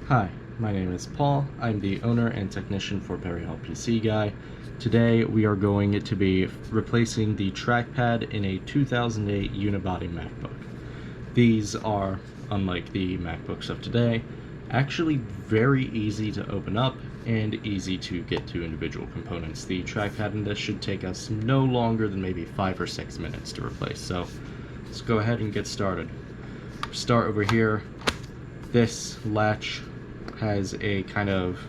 Hi, my name is Paul. I'm the owner and technician for Perry Hall PC Guy. Today we are going to be replacing the trackpad in a 2008 Unibody MacBook. These are, unlike the MacBooks of today, actually very easy to open up and easy to get to individual components. The trackpad in this should take us no longer than maybe 5 or 6 minutes to replace, so let's go ahead and get started. Start over here. This latch has a kind of,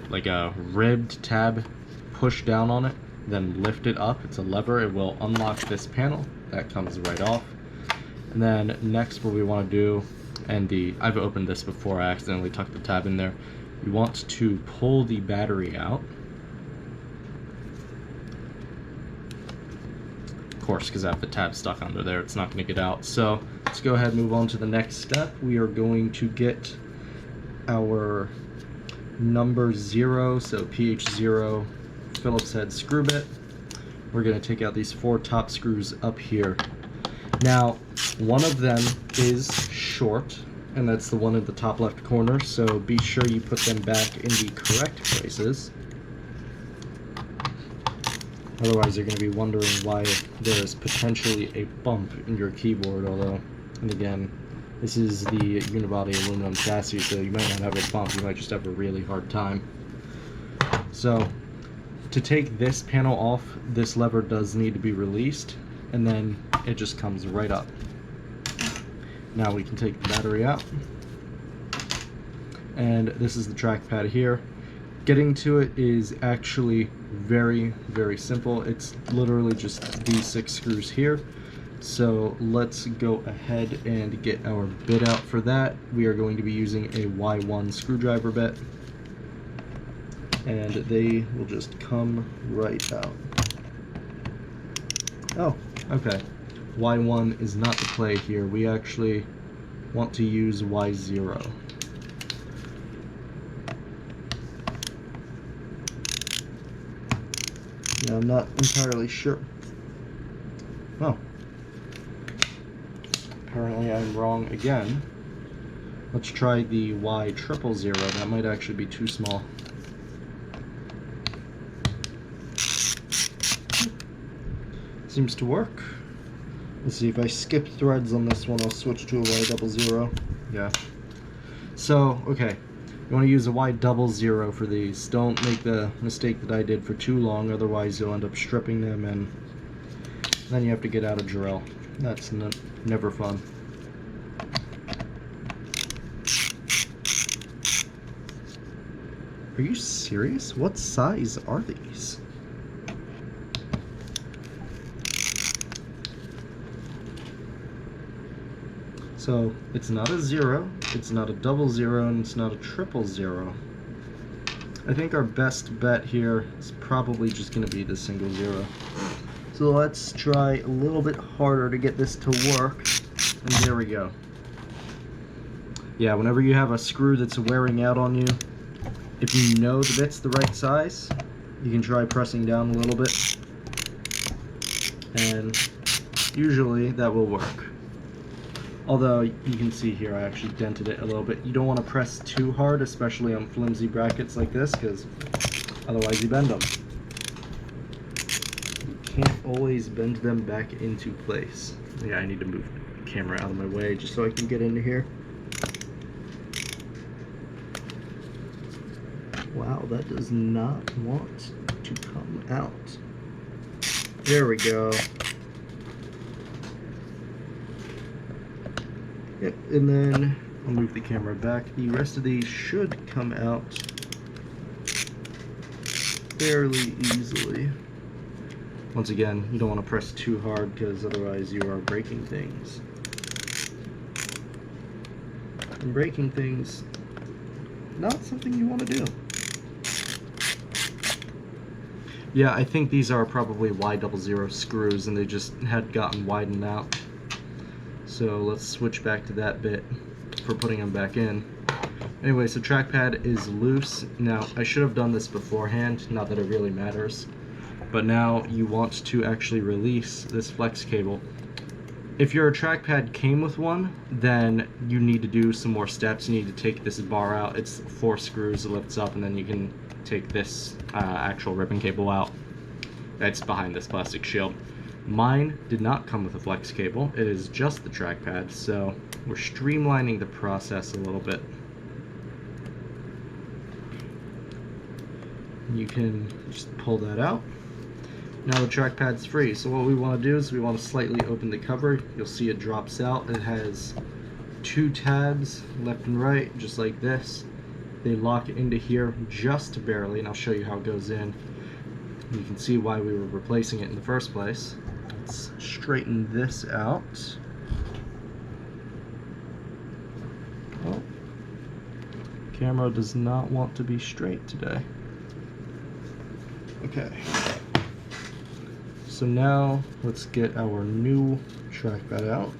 like a ribbed tab. Push down on it, then lift it up. It's a lever. It will unlock this panel. That comes right off. And then next what we want to do, I've opened this before, I accidentally tucked the tab in there. You want to pull the battery out. Of course, because I have the tab stuck under there, it's not going to get out. So let's go ahead and move on to the next step. We are going to get our number 0, so PH0 Phillips head screw bit. We're going to take out these 4 top screws up here. Now, one of them is short, and that's the one in the top left corner, so be sure you put them back in the correct places. Otherwise, you're going to be wondering why there is potentially a bump in your keyboard, although, and again, this is the Unibody aluminum chassis, so you might not have a bump, you might just have a really hard time. So, to take this panel off, this lever does need to be released, and then it just comes right up. Now we can take the battery out, and this is the trackpad here. Getting to it is actually very, very simple. It's literally just these 6 screws here. So let's go ahead and get our bit out for that. We are going to be using a Y1 screwdriver bit, and they will just come right out. Oh, okay. Y1 is not the play here. We actually want to use Y0. Now, I'm not entirely sure. Oh. Apparently I'm wrong again. Let's try the Y000. That might actually be too small. Seems to work. Let's see, if I skip threads on this one, I'll switch to a Y00. Yeah. So, okay. You want to use a Y00 for these. Don't make the mistake that I did for too long, otherwise you'll end up stripping them and then you have to get out a drill. That's never fun. Are you serious? What size are these? So, it's not a 0, it's not a 00, and it's not a 000. I think our best bet here is probably just going to be the single 0. So let's try a little bit harder to get this to work, and there we go. Yeah, whenever you have a screw that's wearing out on you, if you know the bit's the right size, you can try pressing down a little bit, and usually that will work. Although, you can see here I actually dented it a little bit. You don't want to press too hard, especially on flimsy brackets like this, because otherwise you bend them. You can't always bend them back into place. Yeah, I need to move the camera out of my way just so I can get into here. Wow, that does not want to come out. There we go. Yep, and then I'll move the camera back. The rest of these should come out fairly easily. Once again, you don't want to press too hard because otherwise you are breaking things. And breaking things, not something you want to do. Yeah, I think these are probably Y00 screws and they just had gotten widened out. So let's switch back to that bit for putting them back in. Anyway, so trackpad is loose. Now, I should have done this beforehand, not that it really matters. But now you want to actually release this flex cable. If your trackpad came with one, then you need to do some more steps. You need to take this bar out. It's 4 screws, it lifts up, and then you can take this actual ribbon cable out. That's behind this plastic shield. Mine did not come with a flex cable. It is just the trackpad, so we're streamlining the process a little bit. You can just pull that out. Now the trackpad's free, so what we want to do is we want to slightly open the cover. You'll see it drops out. It has 2 tabs, left and right, just like this. They lock into here just barely, and I'll show you how it goes in. You can see why we were replacing it in the first place. Let's straighten this out. Oh, camera does not want to be straight today. Okay. So now let's get our new trackpad out.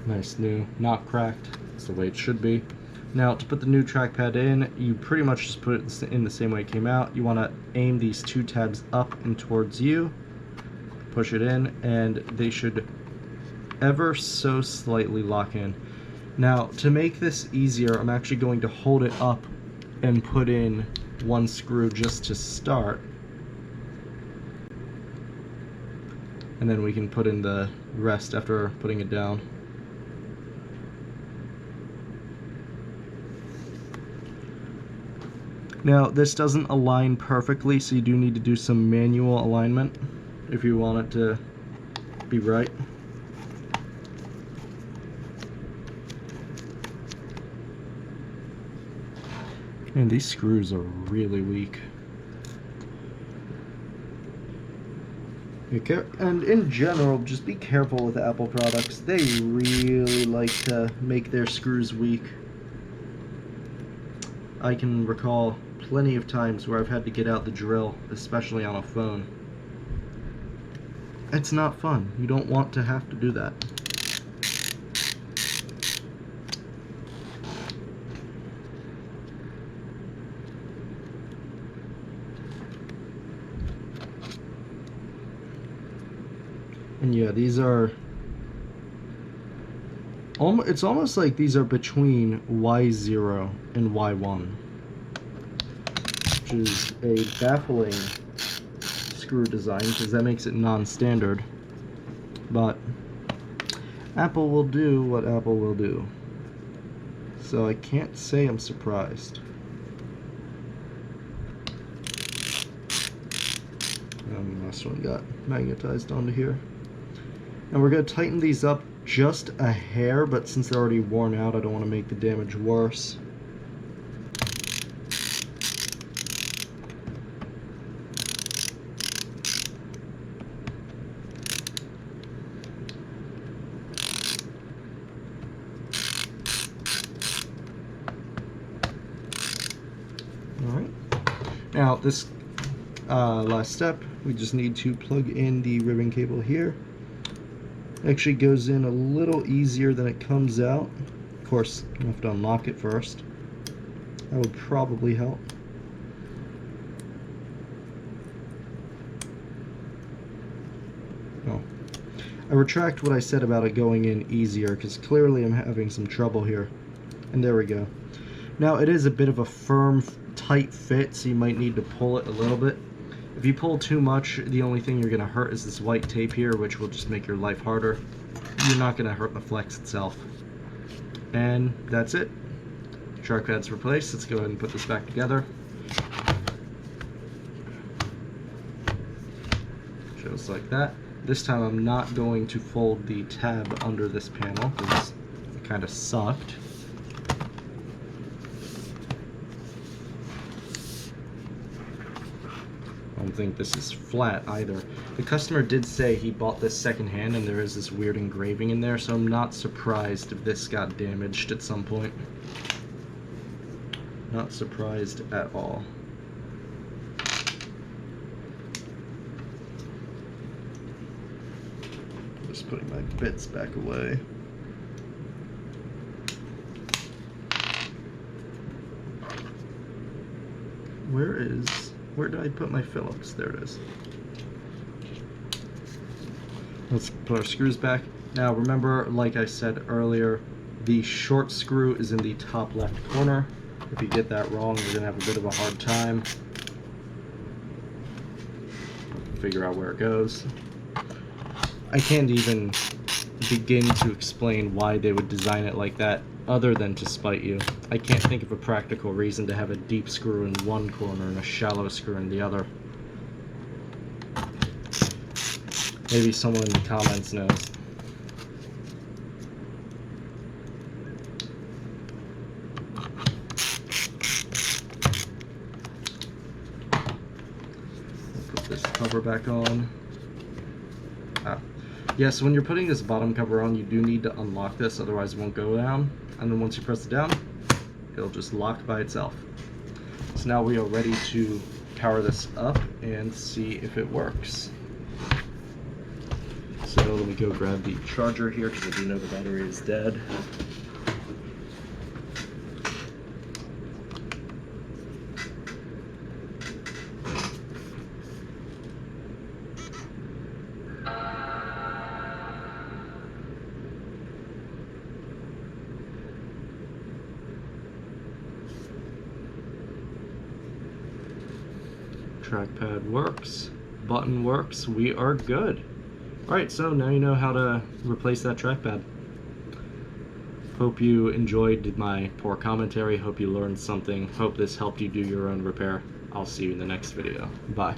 Nice new, not cracked. That's the way it should be. Now to put the new trackpad in, you pretty much just put it in the same way it came out. You want to aim these 2 tabs up and towards you, push it in, and they should ever so slightly lock in. Now to make this easier, I'm actually going to hold it up and put in 1 screw just to start, and then we can put in the rest after putting it down. Now this doesn't align perfectly, so you do need to do some manual alignment if you want it to be right. And these screws are really weak. And in general, just be careful with Apple products. They really like to make their screws weak. I can recall plenty of times where I've had to get out the drill, especially on a phone. It's not fun. You don't want to have to do that. And yeah, these are... It's almost like these are between Y0 and Y1, which is a baffling screw design because that makes it non-standard. But Apple will do what Apple will do, so I can't say I'm surprised. And last one got magnetized onto here. And we're going to tighten these up just a hair, but since they're already worn out, I don't want to make the damage worse. Alright. Now, this last step, we just need to plug in the ribbon cable here. Actually goes in a little easier than it comes out. Of course, you have to unlock it first. That would probably help. Oh. I retract what I said about it going in easier, because clearly I'm having some trouble here. And there we go. Now it is a bit of a firm, tight fit, so you might need to pull it a little bit. If you pull too much, the only thing you're going to hurt is this white tape here, which will just make your life harder. You're not going to hurt the flex itself. And that's it. Trackpad's replaced. Let's go ahead and put this back together. Just like that. This time I'm not going to fold the tab under this panel because it kind of sucked. I don't think this is flat either. The customer did say he bought this secondhand and there is this weird engraving in there, so I'm not surprised if this got damaged at some point. Not surprised at all. Just putting my bits back away. Where did I put my Phillips? There it is. Let's put our screws back. Now remember, like I said earlier, the short screw is in the top left corner. If you get that wrong, you're gonna have a bit of a hard time. Figure out where it goes. I can't even begin to explain why they would design it like that other than to spite you. I can't think of a practical reason to have a deep screw in one corner and a shallow screw in the other. Maybe someone in the comments knows. Put this cover back on. Yeah, so when you're putting this bottom cover on, you do need to unlock this, otherwise it won't go down. And then once you press it down, it'll just lock by itself. So now we are ready to power this up and see if it works. So let me go grab the charger here because I do know the battery is dead. Trackpad works, button works, we are good. Alright, so now you know how to replace that trackpad. Hope you enjoyed my poor commentary, hope you learned something, hope this helped you do your own repair. I'll see you in the next video. Bye.